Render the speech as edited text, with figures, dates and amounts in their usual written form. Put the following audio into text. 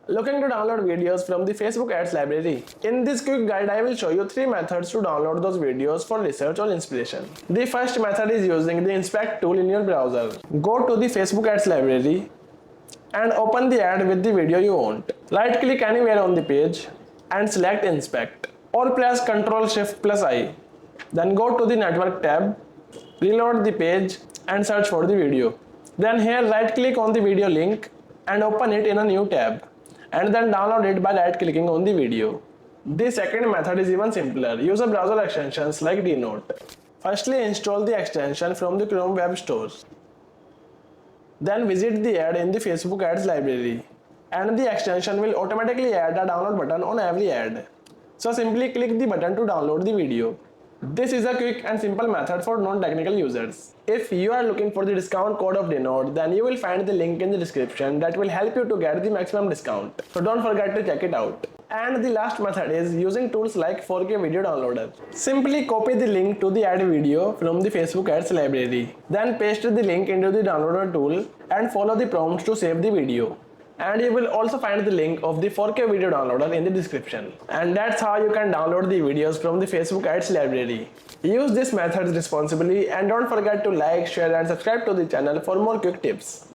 Looking to download videos from the Facebook Ads library? In this quick guide, I will show you 3 methods to download those videos for research or inspiration. The first method is using the inspect tool in your browser. Go to the Facebook Ads library and open the ad with the video you want. Right click anywhere on the page and select inspect or press Ctrl Shift plus I. Then go to the network tab, reload the page and search for the video. Then here right click on the video link and open it in a new tab and then download it by right clicking on the video. The second method is even simpler. Use a browser extensions like Denote. Firstly, install the extension from the Chrome Web Store. Then visit the ad in the Facebook Ads library and the extension will automatically add a download button on every ad. So simply click the button to download the video. This is a quick and simple method for non-technical users. If you are looking for the discount code of Denote, then you will find the link in the description that will help you to get the maximum discount. So don't forget to check it out. And the last method is using tools like 4K video downloader. Simply copy the link to the ad video from the Facebook Ads library. Then paste the link into the downloader tool and follow the prompts to save the video. And you will also find the link of the 4K video downloader in the description. And that's how you can download the videos from the Facebook Ads library. Use this method responsibly and don't forget to like, share and subscribe to the channel for more quick tips.